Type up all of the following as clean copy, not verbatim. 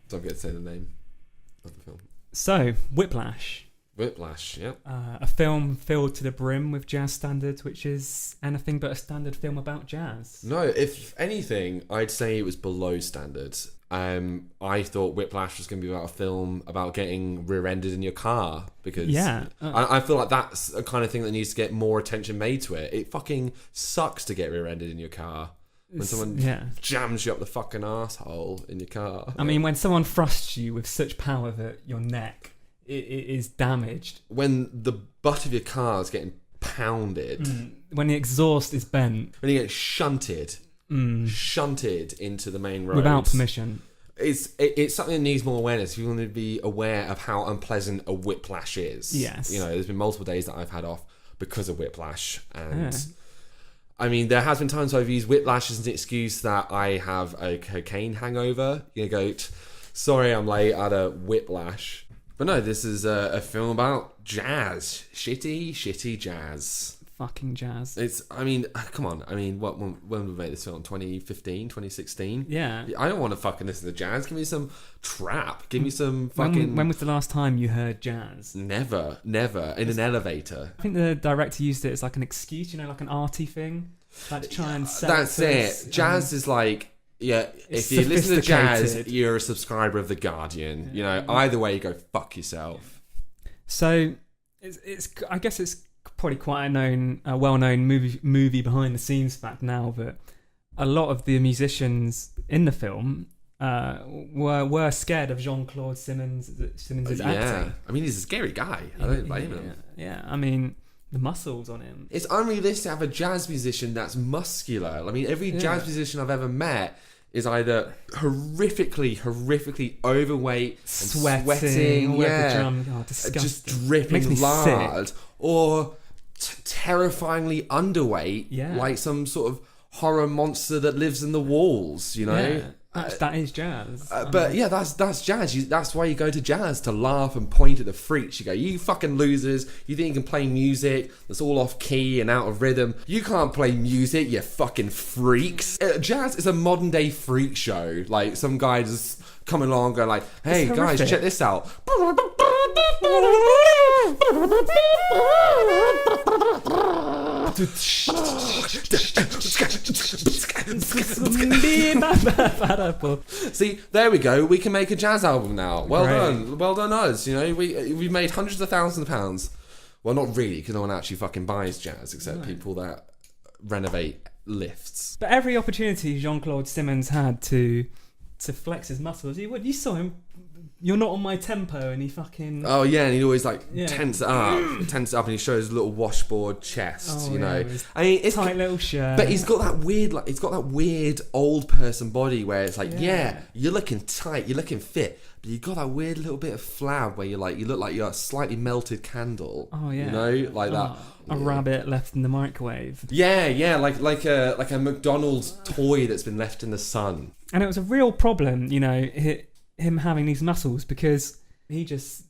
Don't get to say the name of the film. So, Whiplash. Whiplash, yeah. A film filled to the brim with jazz standards, which is anything but a standard film about jazz. No, if anything, I'd say it was below standard. I thought Whiplash was going to be about a film about getting rear-ended in your car, because I feel like that's a kind of thing that needs to get more attention made to it. It fucking sucks to get rear-ended in your car. When someone jams you up the fucking arsehole in your car. I mean, when someone thrusts you with such power that your neck it is damaged. When the butt of your car is getting pounded. When the exhaust is bent. When you get shunted into the main road. Without permission. It's something that needs more awareness. If you want to be aware of how unpleasant a whiplash is. Yes. You know, there's been multiple days that I've had off because of whiplash. And I mean, there has been times where I've used whiplash as an excuse that I have a cocaine hangover. You go, sorry I'm late, I had a whiplash. But no, this is a film about jazz. Shitty jazz. Fucking jazz. I mean, come on. I mean, when did we make this film? 2015, 2016? Yeah. I don't want to fucking listen to jazz. Give me some trap. Give me some fucking... When was the last time you heard jazz? Never. In an elevator. I think the director used it as like an excuse, like an arty thing. Like to try and set That's it. Jazz is like... Yeah, if you listen to jazz, you're a subscriber of The Guardian. You know, either way, you go fuck yourself. So, I guess it's probably quite a well-known movie behind the scenes fact now that a lot of the musicians in the film were scared of Jean-Claude Simmons' acting. I mean, he's a scary guy. I don't blame him. Yeah, I mean, the muscles on him. It's unrealistic to have a jazz musician that's muscular. I mean, every jazz musician I've ever met is either horrifically overweight and sweating the drum. Disgusting. Just dripping lard, or terrifyingly underweight, like some sort of horror monster that lives in the walls, you know? That is jazz. But yeah, that's jazz. That's why you go to jazz, to laugh and point at the freaks. You go, you fucking losers. You think you can play music that's all off key and out of rhythm? You can't play music, you fucking freaks. Jazz is a modern day freak show. Like, some guy just coming along going like, hey guys, check this out. See, there we go. We can make a jazz album now. Well done us. You know, we've made hundreds of thousands of pounds. Well, not really, because no one actually fucking buys jazz except people that renovate lifts. But every opportunity Jean-Claude Simmons had to flex his muscles, you saw him. You're not on my tempo, and he fucking... Oh yeah, and he always tense it up, and he shows a little washboard chest. I mean, it's tight little shirt. But he's got that weird old person body where it's like, you're looking tight, you're looking fit, but you've got that weird little bit of flab where you look like you're a slightly melted candle. Oh yeah, like that. A rabbit left in the microwave. Yeah, like a McDonald's toy that's been left in the sun. And it was a real problem, him having these muscles, because he just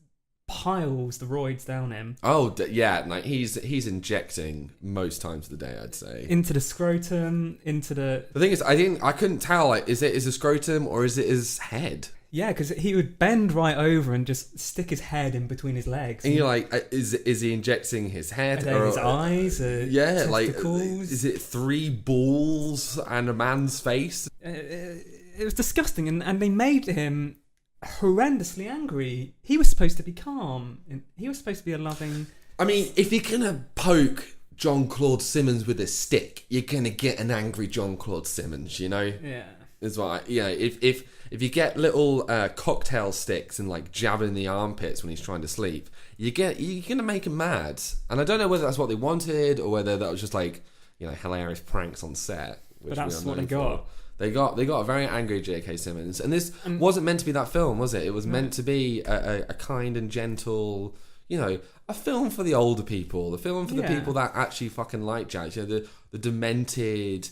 piles the roids down him. Oh yeah, like he's injecting most times of the day, I'd say. Into the scrotum, into the... The thing is, I couldn't tell, like, is it his scrotum or is it his head? Yeah, because he would bend right over and just stick his head in between his legs. And you're like, is he injecting his head? Or his eyes? Testicles? Is it 3 balls and a man's face? It was disgusting, and they made him horrendously angry. He was supposed to be calm. He was supposed to be a loving... I mean, if you're going to poke Jean-Claude Simmons with a stick, you're going to get an angry Jean-Claude Simmons, you know? Yeah. Is why, if you get little cocktail sticks and like jab in the armpits when he's trying to sleep, you're gonna make him mad. And I don't know whether that's what they wanted or whether that was just like, hilarious pranks on set. But that's what they got. They got a very angry J.K. Simmons, and this wasn't meant to be that film, was it? It was meant to be a kind and gentle, a film for the older people, the film for the people that actually fucking like jazz. The demented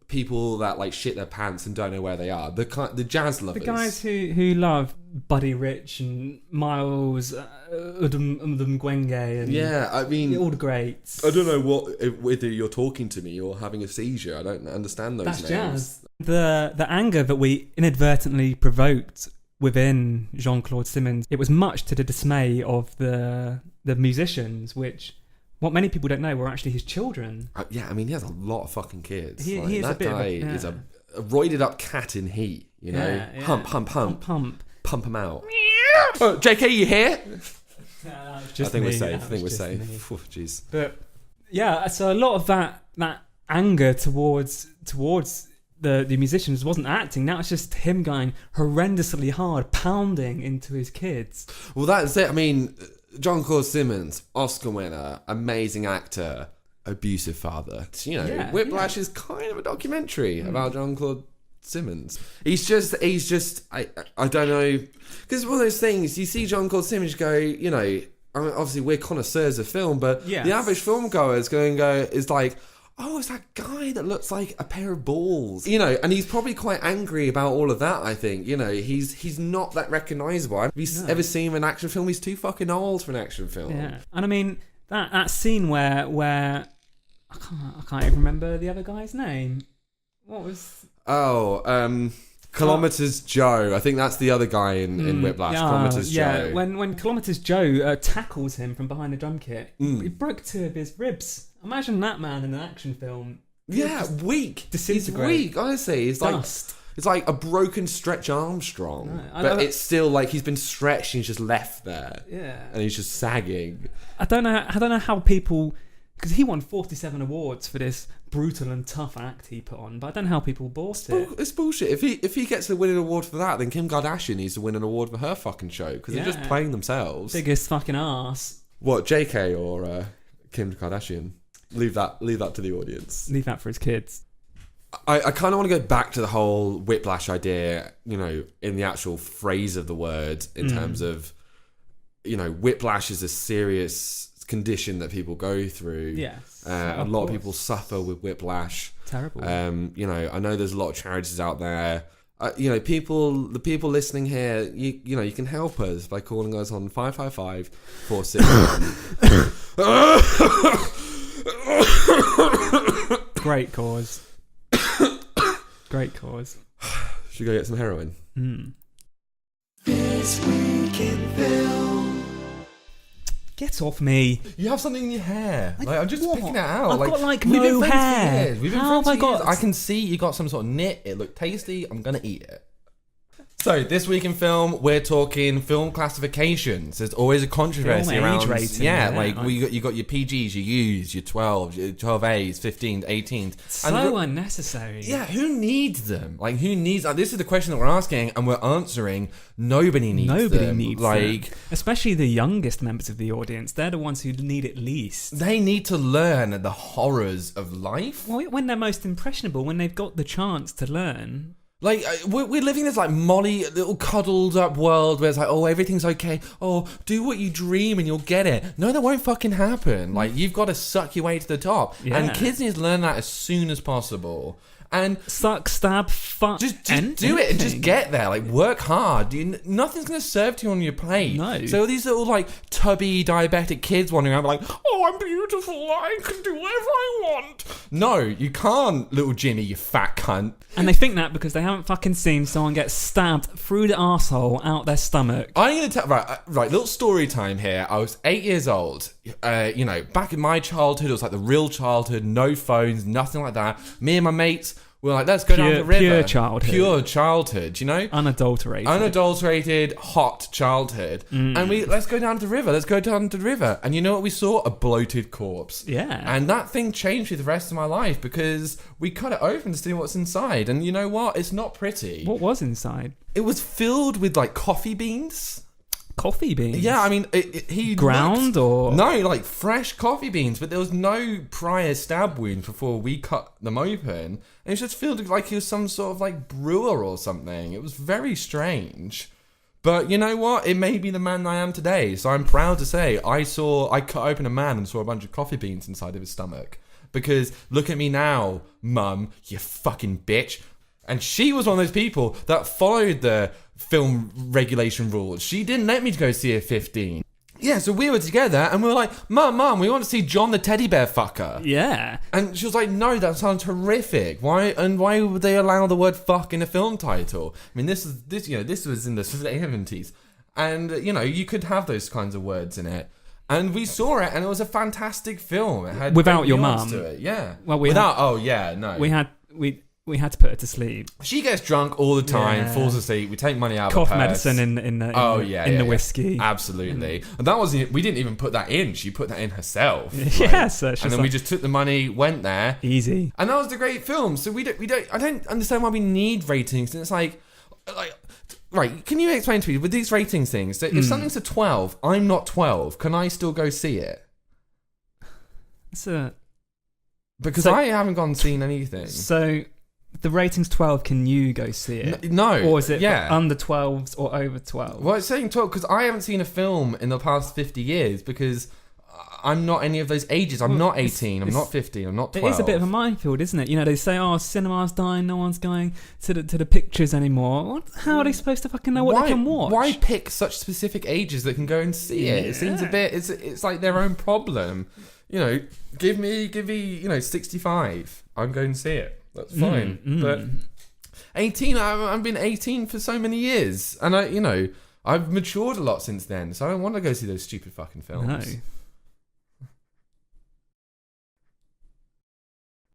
people that like shit their pants and don't know where they are. The jazz lovers. The guys who love Buddy Rich and Miles Udumgwenge and I mean all the greats. I don't know whether you're talking to me or having a seizure. I don't understand those names. That's jazz. The anger that we inadvertently provoked within Jean-Claude Simmons, it was much to the dismay of the musicians, which what many people don't know were actually his children. Yeah, I mean, he has a lot of fucking kids. He is that a bit guy of a, is a roided up cat in heat, you know? Yeah. Pump. Pump him out. Oh, JK, you here? I think we're safe. Oh, jeez. But yeah, so a lot of that anger towards the musicians wasn't acting. Now it's just him going horrendously hard, pounding into his kids. Well, that's it. I mean, Jean-Claude Simmons, Oscar winner, amazing actor, abusive father. You know, Whiplash is kind of a documentary about Jean-Claude Simmons. He's just I don't know, because it's one of those things you see Jean-Claude Simmons go, you know, I mean, obviously we're connoisseurs of film, but the average film goer is like, oh, it's that guy that looks like a pair of balls, you know, and he's probably quite angry about all of that. I think, you know, he's not that recognisable. Have you ever seen him in an action film? He's too fucking old for an action film. Yeah, and I mean that scene where I can't even remember the other guy's name. What was? Kilometers Joe. I think that's the other guy in Whiplash. Kilometers Joe. When Kilometers Joe tackles him from behind the drum kit, he broke 2 of his ribs. Imagine that man in an action film. Yeah, weak. Disintegrate. He's weak, honestly. It's dust. It's like a broken Stretch Armstrong. But it's still like he's been stretched and he's just left there. Yeah. And he's just sagging. I don't know how people... Because he won 47 awards for this brutal and tough act he put on, but I don't know how people bought it. It's bullshit. If he gets the winning award for that, then Kim Kardashian needs to win an award for her fucking show, because they're just playing themselves. Biggest fucking arse. What, JK or Kim Kardashian? Leave that to the audience. Leave that for his kids. I kind of want to go back to the whole Whiplash idea, you know, in the actual phrase of the word, in terms of, you know, Whiplash is a serious condition that people go through. Yes. A lot of people suffer with whiplash. Terrible. You know, I know there's a lot of charities out there. You know, the people listening here, you know, you can help us by calling us on 555-461. Great cause. Great cause. Should we go get some heroin? This week in film. Get off me. You have something in your hair. Like, I'm just picking it out. I've got no hair. We've been friends for years. I can see you got some sort of knit. It looked tasty. I'm going to eat it. So, this week in film, we're talking film classifications. There's always a controversy film around... age rating. Yeah, like you got your PGs, your U's, your 12s, your 12A's, 15s, 18s. So unnecessary. Yeah, who needs them? Like, who needs... this is the question that we're asking, and we're answering. Nobody needs them. Nobody needs them. Especially the youngest members of the audience. They're the ones who need it least. They need to learn the horrors of life. Well, when they're most impressionable, when they've got the chance to learn... Like, we're living this, like, molly, little cuddled up world where it's like, oh, everything's okay. Oh, do what you dream and you'll get it. No, that won't fucking happen. Like, you've got to suck your way to the top. Yeah. And kids need to learn that as soon as possible. And suck, stab, fuck. Just do it and just get there. Like, work hard. Nothing's going to serve to you on your plate. No. So these little, like, tubby diabetic kids wandering around like, oh, I'm beautiful. I can do whatever I want. No, you can't, little Jimmy, you fat cunt. And they think that because they haven't fucking seen someone get stabbed through the arsehole out their stomach. I'm going to tell... Right, little story time here. I was 8 years old. You know, back in my childhood, it was like the real childhood. No phones, nothing like that. Me and my mates... We're like, let's go down the river. Pure childhood, you know? Unadulterated, hot childhood. And let's go down to the river. And you know what we saw? A bloated corpse. Yeah. And that thing changed me the rest of my life because we cut it open to see what's inside. And you know what? It's not pretty. What was inside? It was filled with, like, coffee beans. Coffee beans? Yeah, I mean, he ground or... No, like fresh coffee beans, but there was no prior stab wound before we cut them open. And it just felt like he was some sort of like brewer or something. It was very strange. But you know what? It made me the man I am today. So I'm proud to say I cut open a man and saw a bunch of coffee beans inside of his stomach. Because look at me now, mum, you fucking bitch. And she was one of those people that followed the film regulation rules. She didn't let me go see a 15. Yeah, so we were together and we were like, Mum, we want to see John the teddy bear fucker. Yeah. And she was like, no, that sounds horrific. Why would they allow the word fuck in a film title? I mean, this was in the 70s. And, you could have those kinds of words in it. And we saw it, and it was a fantastic film. It had without your mum. to it. Yeah. Well, We had to put her to sleep. She gets drunk all the time, falls asleep. We take money out of Cough her purse. medicine in the whiskey. Absolutely. And that wasn't. We didn't even put that in. She put that in herself. Yes. And then we just took the money, went there. Easy. And that was the great film. So we don't. I don't understand why we need ratings. And it's like. Right, can you explain to me, with these ratings things, that if something's a 12, I'm not 12, can I still go see it? Because I haven't gone and seen anything. So, the rating's 12, can you go see it? No. Or is it under 12s or over 12? Well, it's saying 12, because I haven't seen a film in the past 50 years, because I'm not any of those ages. I'm not 18, I'm not 15, I'm not 12. It is a bit of a minefield, isn't it? They say, cinema's dying, no one's going to the pictures anymore. How are they supposed to fucking know what they can watch? Why pick such specific ages that can go and see it? It seems a bit, it's like their own problem. Give me 65. I'm going to see it. That's fine. But 18, I've been 18 for so many years. And I've matured a lot since then. So I don't want to go see those stupid fucking films. No.